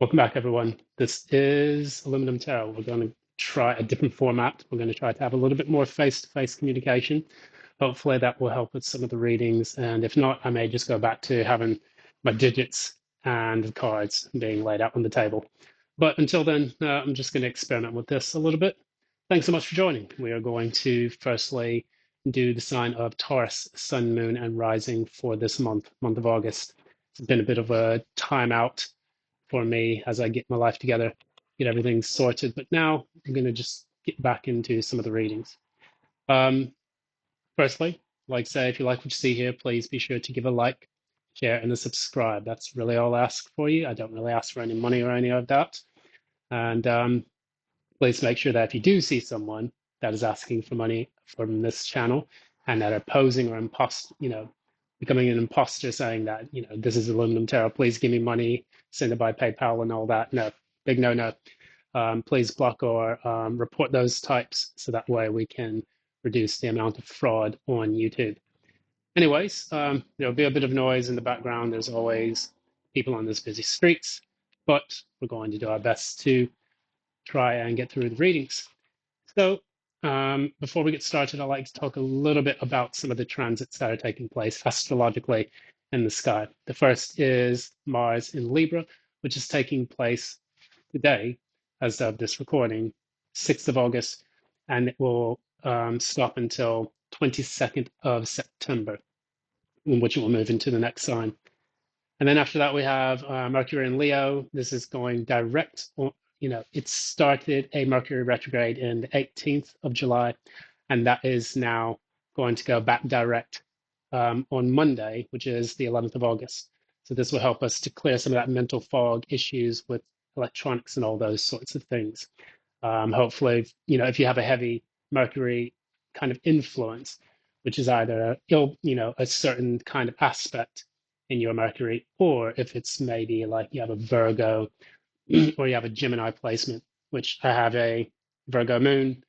Welcome back, everyone. This is Aluminum Tarot. We're going to try a different format. We're going to try to have a little bit more face-to-face communication. Hopefully that will help with some of the readings. And if not, I may just go back to having my digits and the cards being laid out on the table. But until then, I'm just going to experiment with this a little bit. Thanks so much for joining. We are going to firstly do the sign of Taurus, Sun, Moon, and Rising for this month of August. It's been a bit of a timeout for me as I get my life together, get everything sorted. But now I'm going to just get back into some of the readings. Um, Firstly, like I say, if you like what you see here, please be sure to give a like, share, and a subscribe. That's really all I ask for you. I don't really ask for any money or any of that. And please make sure that if you do see someone that is asking for money from this channel and that are posing or becoming an imposter saying that, this is aluminum tarot, please give me money, send it by PayPal and all that. No, big no. Please block or report those types so that way we can reduce the amount of fraud on YouTube. Anyways, there'll be a bit of noise in the background. There's always people on these busy streets, but we're going to do our best to try and get through the readings. So before we get started, I'd like to talk a little bit about some of the transits that are taking place astrologically in the sky. The first is Mars in Libra, which is taking place today, as of this recording, 6th of August, and it will stop until 22nd of September, in which it will move into the next sign. And then after that, we have Mercury in Leo. This is going direct. It started a Mercury retrograde in the 18th of July, and that is now going to go back direct on Monday, which is the 11th of August. So this will help us to clear some of that mental fog issues with electronics and all those sorts of things. Hopefully, if you have a heavy Mercury kind of influence, which is either a certain kind of aspect in your Mercury, or if it's maybe like you have a Virgo or you have a Gemini placement, which I have a Virgo moon,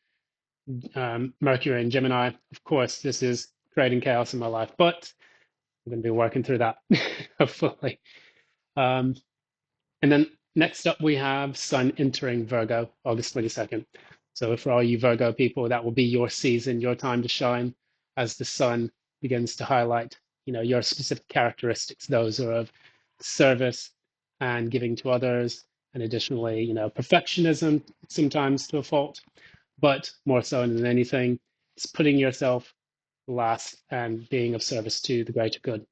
Mercury and Gemini. Of course, this is creating chaos in my life, but I'm going to be working through that, hopefully. Um, and then next up, we have Sun entering Virgo, August 22nd. So for all you Virgo people, that will be your season, your time to shine as the sun begins to highlight, your specific characteristics. Those are of service and giving to others, and additionally, perfectionism sometimes to a fault, but more so than anything, it's putting yourself last and being of service to the greater good.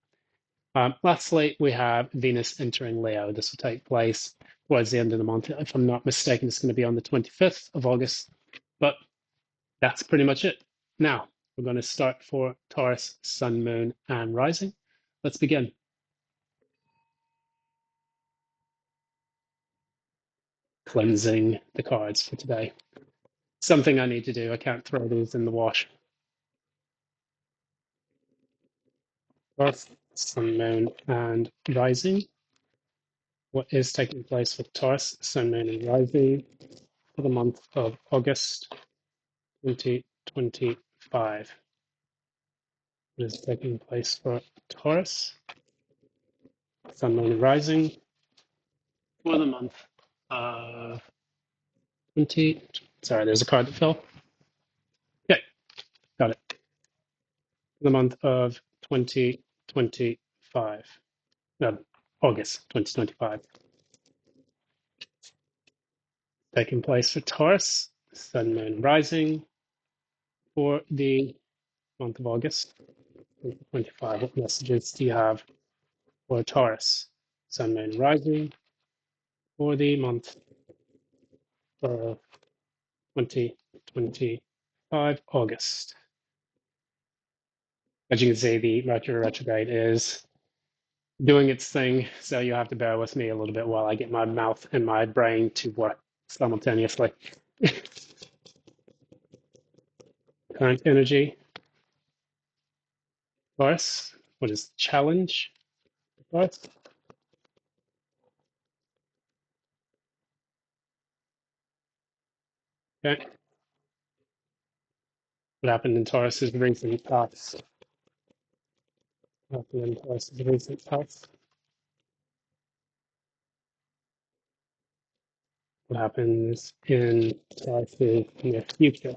Lastly, we have Venus entering Leo. This will take place towards the end of the month. If I'm not mistaken, it's going to be on the 25th of August. But that's pretty much it. Now, we're going to start for Taurus, Sun, Moon, and Rising. Let's begin. Cleansing the cards for today. Something I need to do. I can't throw these in the wash. Taurus, Sun, Moon, and Rising. What is taking place with Taurus, Sun, Moon, and Rising for the month of August 2025? What is taking place for Taurus, Sun, Moon, and Rising for the month of 20. Sorry, there's a card that fell. Okay, got it. For the month of 2025. No, August 2025. Taking place for Taurus, Sun, Moon, Rising for the month of August 2025. What messages do you have for Taurus, Sun, Moon, Rising for the month of 2025, August? As you can see, the Mercury retrograde is doing its thing, so you have to bear with me a little bit while I get my mouth and my brain to work simultaneously. Current energy, Taurus. What is the challenge, Taurus? Okay. What happened in Taurus's recent past? What happened in Taurus's recent past? what happens in Taurus's near future.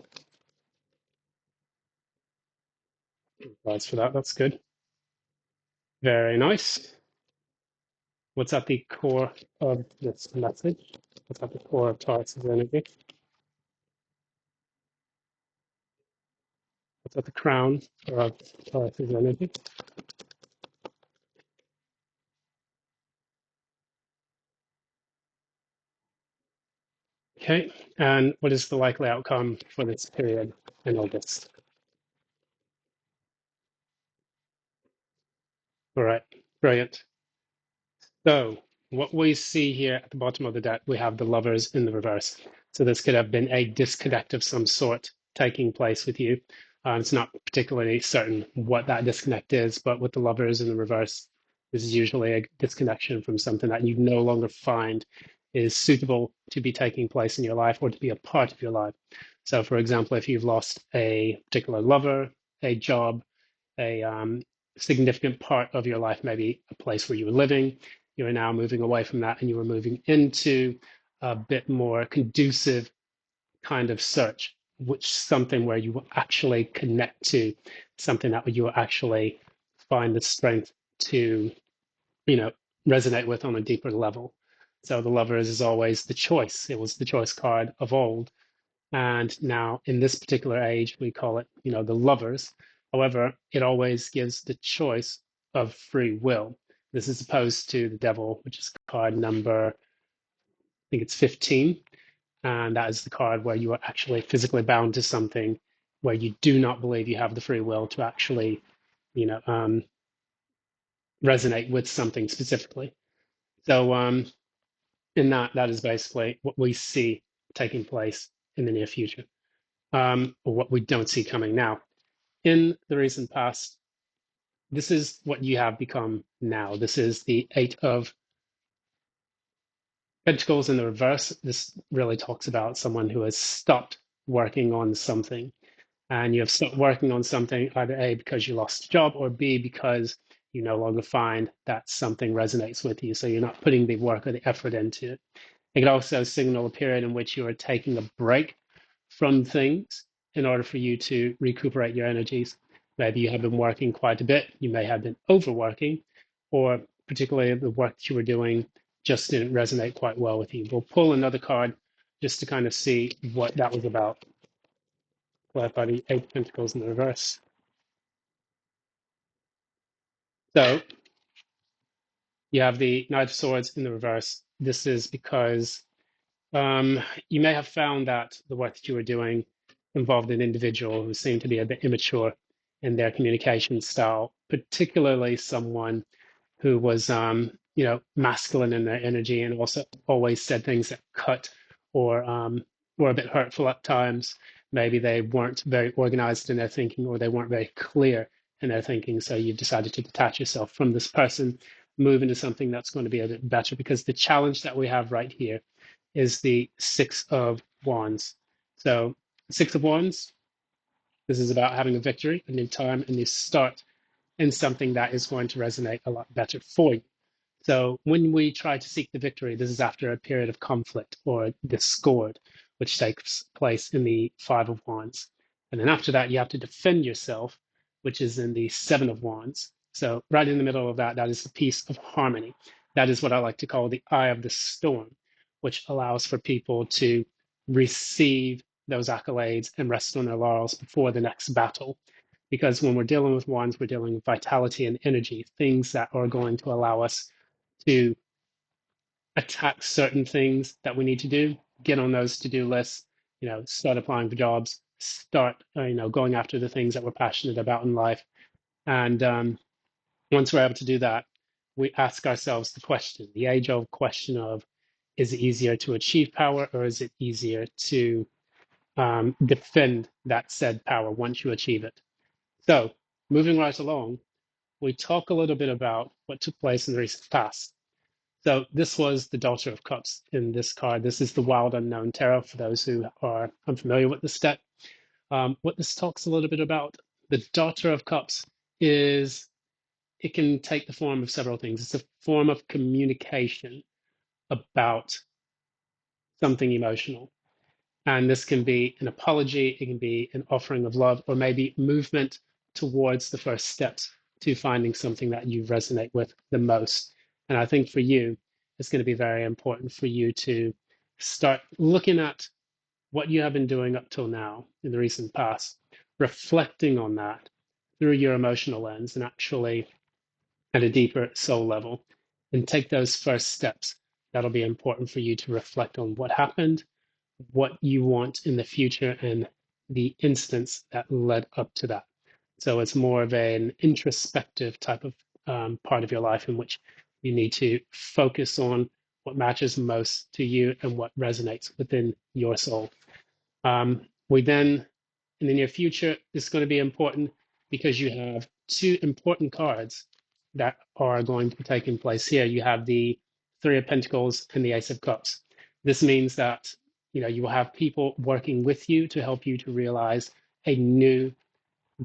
Thanks for that. That's good. Very nice. What's at the core of this message? What's at the core of Taurus's energy? What's at the crown of Taurus's energy? Okay, and what is the likely outcome for this period in August? All right, brilliant. So what we see here at the bottom of the deck, we have the lovers in the reverse. So this could have been a disconnect of some sort taking place with you. It's not particularly certain what that disconnect is, but with the lovers in the reverse, this is usually a disconnection from something that you no longer find is suitable to be taking place in your life or to be a part of your life. So, for example, if you've lost a particular lover, a job, a significant part of your life, maybe a place where you were living, you are now moving away from that and you are moving into a bit more conducive kind of search, which something where you will actually connect to something that you will actually find the strength to, you know, resonate with on a deeper level. So the lovers is always the choice. It was the choice card of old. And now in this particular age, we call it, you know, the lovers. However, it always gives the choice of free will. This is opposed to the devil, which is card number, I think it's 15. And that is the card where you are actually physically bound to something where you do not believe you have the free will to actually, you know, resonate with something specifically. So in that, that is basically what we see taking place in the near future, or what we don't see coming now. In the recent past, this is what you have become now. This is the Eight of Pentacles in the reverse. This really talks about someone who has stopped working on something. And you have stopped working on something either A, because you lost a job, or B, because you no longer find that something resonates with you. So you're not putting the work or the effort into it. It could also signal a period in which you are taking a break from things in order for you to recuperate your energies. Maybe you have been working quite a bit, you may have been overworking, or particularly the work that you were doing just didn't resonate quite well with you. We'll pull another card just to kind of see what that was about. Led by the Eight of Pentacles in the reverse. So you have the Knight of Swords in the reverse. This is because you may have found that the work that you were doing involved an individual who seemed to be a bit immature in their communication style, particularly someone who was, you know, masculine in their energy and also always said things that cut or were a bit hurtful at times. Maybe they weren't very organized in their thinking or they weren't very clear in their thinking. So you decided to detach yourself from this person, move into something that's going to be a bit better, because the challenge that we have right here is the Six of Wands. So, Six of Wands, this is about having a victory, a new time, a new start in something that is going to resonate a lot better for you. So when we try to seek the victory, this is after a period of conflict or discord, which takes place in the Five of Wands. And then after that, you have to defend yourself, which is in the Seven of Wands. So right in the middle of that, that is the piece of harmony. That is what I like to call the eye of the storm, which allows for people to receive those accolades and rest on their laurels before the next battle. Because when we're dealing with wands, we're dealing with vitality and energy, things that are going to allow us to attack certain things that we need to do, get on those to-do lists, you know, start applying for jobs, start, you know, going after the things that we're passionate about in life. And once we're able to do that, we ask ourselves the question, the age-old question of, is it easier to achieve power or is it easier to defend that said power once you achieve it? So moving right along, we talk a little bit about what took place in the recent past. So this was the Daughter of Cups in this card. This is the Wild Unknown Tarot for those who are unfamiliar with this deck. What this talks a little bit about, the Daughter of Cups is, it can take the form of several things. It's a form of communication about something emotional. And this can be an apology, it can be an offering of love, or maybe movement towards the first steps to finding something that you resonate with the most. And I think for you, it's going to be very important for you to start looking at what you have been doing up till now in the recent past, reflecting on that through your emotional lens and actually at a deeper soul level, and take those first steps. That'll be important for you to reflect on what happened, what you want in the future, and the instance that led up to that. So it's more of an introspective type of part of your life in which you need to focus on what matters most to you and what resonates within your soul. We then, in the near future, is going to be important because you have two important cards that are going to be taking place here. You have the Three of Pentacles and the Ace of Cups. This means that you will have people working with you to help you to realize a new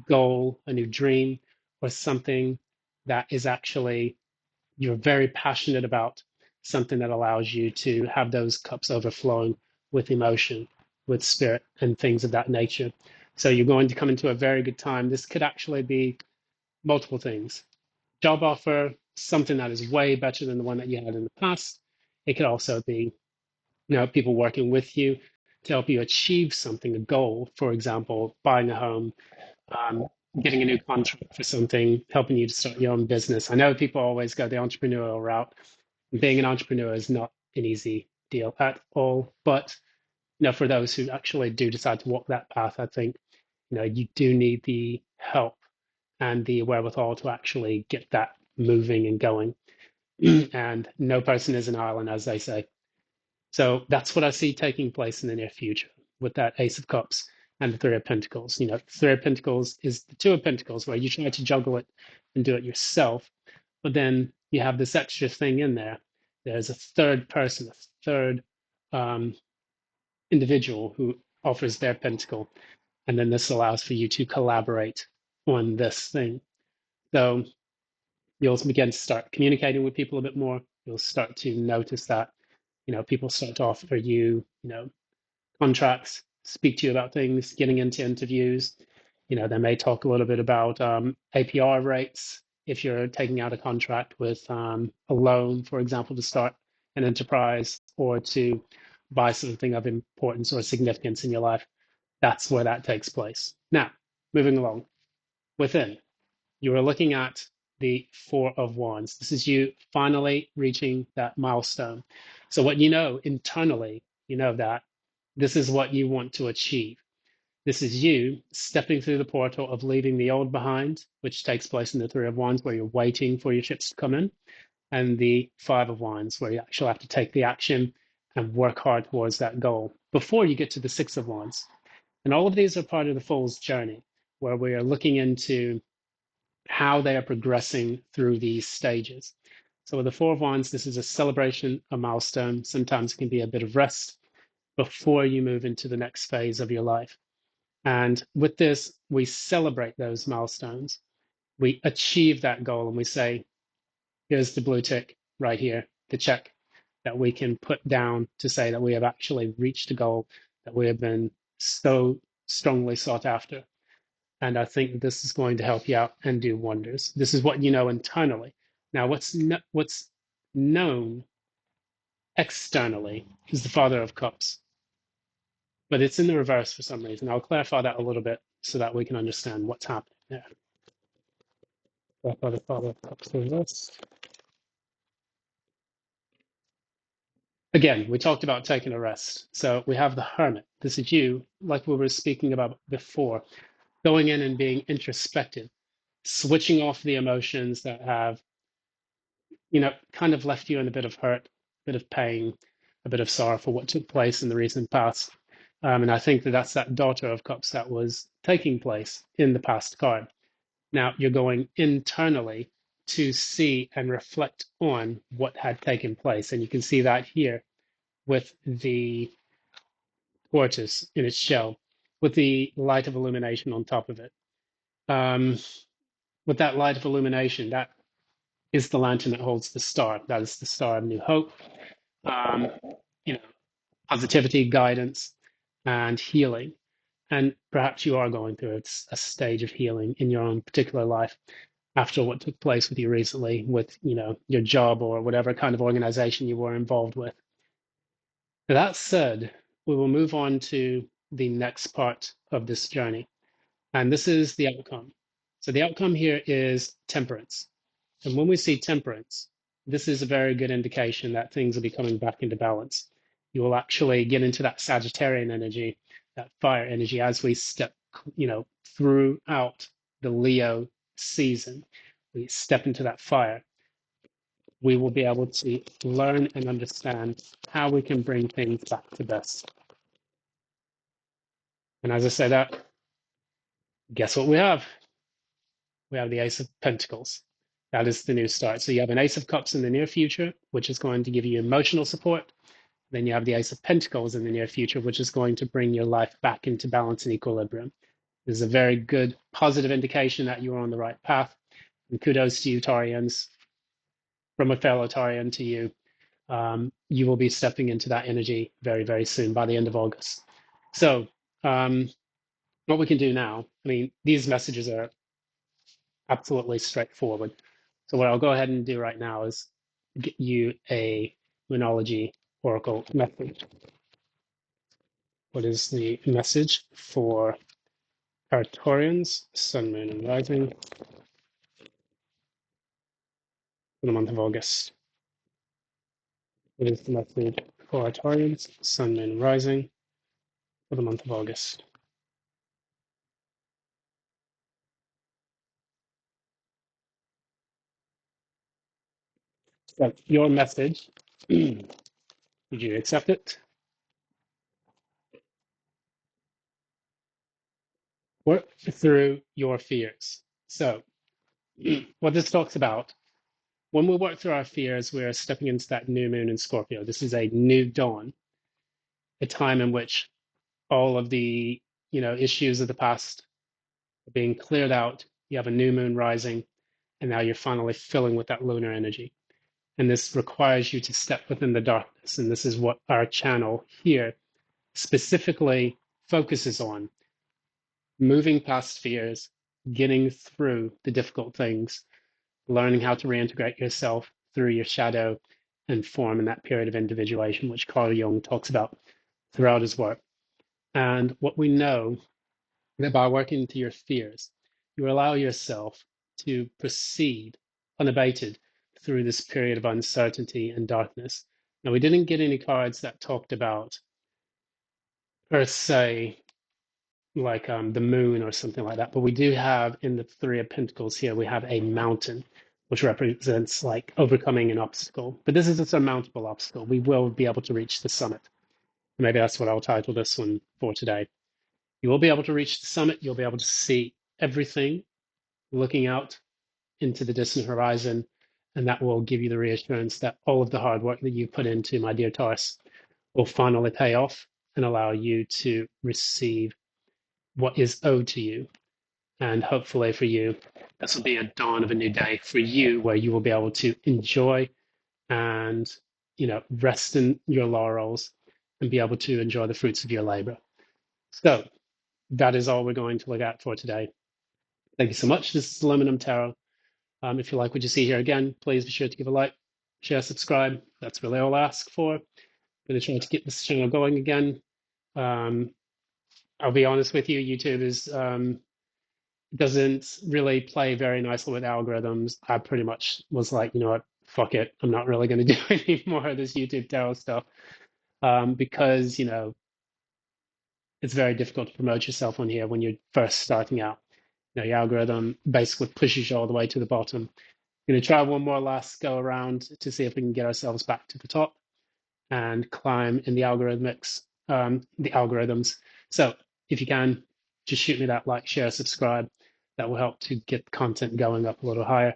goal, a new dream, or something that is actually you're very passionate about, something that allows you to have those cups overflowing with emotion, with spirit, and things of that nature. So you're going to come into a very good time. This could actually be multiple things. Job offer, something that is way better than the one that you had in the past. It could also be, people working with you to help you achieve something, a goal, for example, buying a home, um, getting a new contract for something, helping you to start your own business. I know people always go the entrepreneurial route. Being an entrepreneur is not an easy deal at all. But for those who actually do decide to walk that path, I think you do need the help and the wherewithal to actually get that moving and going. And no person is an island, as they say. So that's what I see taking place in the near future with that Ace of Cups and the Three of Pentacles. Three of Pentacles is the Two of Pentacles, where you try to juggle it and do it yourself, but then you have this extra thing in there. There's a third person, a third um, individual who offers their pentacle, and then this allows for you to collaborate on this thing. So you'll begin to start communicating with people a bit more. You'll start to notice that people start to offer you contracts, speak to you about things, getting into interviews. They may talk a little bit about APR rates if you're taking out a contract with a loan, for example, to start an enterprise or to buy something of importance or significance in your life. That's where that takes place. Now, moving along. Within, you are looking at the Four of Wands. This is you finally reaching that milestone. So what internally, that this is what you want to achieve. This is you stepping through the portal of leaving the old behind, which takes place in the Three of Wands, where you're waiting for your ships to come in, and the Five of Wands, where you actually have to take the action and work hard towards that goal before you get to the Six of Wands. And all of these are part of the Fool's journey, where we are looking into how they are progressing through these stages. So with the Four of Wands, this is a celebration, a milestone. Sometimes it can be a bit of rest before you move into the next phase of your life. And with this, we celebrate those milestones. We achieve that goal and we say, here's the blue tick right here, the check that we can put down to say that we have actually reached a goal that we have been so strongly sought after. And I think this is going to help you out and do wonders. This is what you know internally. Now, what's known externally is the Father of Cups, but it's in the reverse for some reason. I'll clarify that a little bit so that we can understand what's happening there. Clarify the Father of Cups reverse. Again, we talked about taking a rest. So we have the Hermit. This is you, like we were speaking about before, going in and being introspective, switching off the emotions that have kind of left you in a bit of hurt, a bit of pain, a bit of sorrow for what took place in the recent past. And I think that that's that Daughter of Cups that was taking place in the past card. Now you're going internally to see and reflect on what had taken place. And you can see that here with the tortoise in its shell, with the light of illumination on top of it. Um, with that light of illumination, that is the lantern that holds the star. That is the star of New Hope. Um, you know, positivity, guidance, and healing. And perhaps you are going through a stage of healing in your own particular life after what took place with you recently with, your job or whatever kind of organization you were involved with. That said, we will move on to the next part of this journey, and this is the outcome. So the outcome here is temperance. And when we see temperance, this is a very good indication that things will be coming back into balance. You will actually get into that Sagittarian energy, that fire energy, as we step, throughout the Leo season. We step into that fire. We will be able to learn and understand how we can bring things back to best. And as I say that, guess what we have? We have the Ace of Pentacles. That is the new start. So you have an Ace of Cups in the near future, which is going to give you emotional support. Then you have the Ace of Pentacles in the near future, which is going to bring your life back into balance and equilibrium. This is a very good positive indication that you are on the right path. And kudos to you, Tarians. From a fellow Tarian to you, you will be stepping into that energy very, very soon by the end of August. So what we can do now, these messages are absolutely straightforward. So what I'll go ahead and do right now is get you a Moonology Oracle message. What is the message for Arcturians, Sun, Moon, and Rising for the month of August? What is the message for Arcturians, Sun, Moon, and Rising for the month of August? So your message, did you accept it? Work through your fears. So what this talks about, when we work through our fears, we're stepping into that new moon in Scorpio. This is a new dawn, a time in which all of the issues of the past are being cleared out. You have a new moon rising, and now you're finally filling with that lunar energy. And this requires you to step within the darkness. And this is what our channel here specifically focuses on: moving past fears, getting through the difficult things, learning how to reintegrate yourself through your shadow and form in that period of individuation, which Carl Jung talks about throughout his work. And what we know that by working through your fears, you allow yourself to proceed unabated through this period of uncertainty and darkness. Now, we didn't get any cards that talked about, per se, like the moon or something like that, but we do have in the Three of Pentacles here, we have a mountain, which represents like overcoming an obstacle. But this is a surmountable obstacle. We will be able to reach the summit. Maybe that's what I'll title this one for today. You will be able to reach the summit. You'll be able to see everything looking out into the distant horizon, and that will give you the reassurance that all of the hard work that you put into, my dear Taurus, will finally pay off and allow you to receive what is owed to you. And hopefully for you, this will be a dawn of a new day for you, where you will be able to enjoy and rest in your laurels and be able to enjoy the fruits of your labor. So that is all we're going to look at for today. Thank you so much. This is Aluminum Tarot. If you like what you see here, again, please be sure to give a like, share, subscribe. That's really all I ask for. I'm going to try to get this channel going again. I'll be honest with you, YouTube doesn't really play very nicely with algorithms. I pretty much was like, you know what, fuck it. I'm not really going to do any more of this YouTube tarot stuff because, it's very difficult to promote yourself on here when you're first starting out. Your algorithm basically pushes you all the way to the bottom. I'm going to try one more last go around to see if we can get ourselves back to the top and climb in the algorithms. So if you can, just shoot me that like, share, subscribe. That will help to get the content going up a little higher.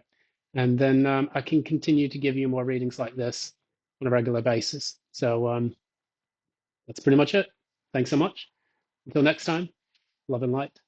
And then I can continue to give you more readings like this on a regular basis. So that's pretty much it. Thanks so much. Until next time, love and light.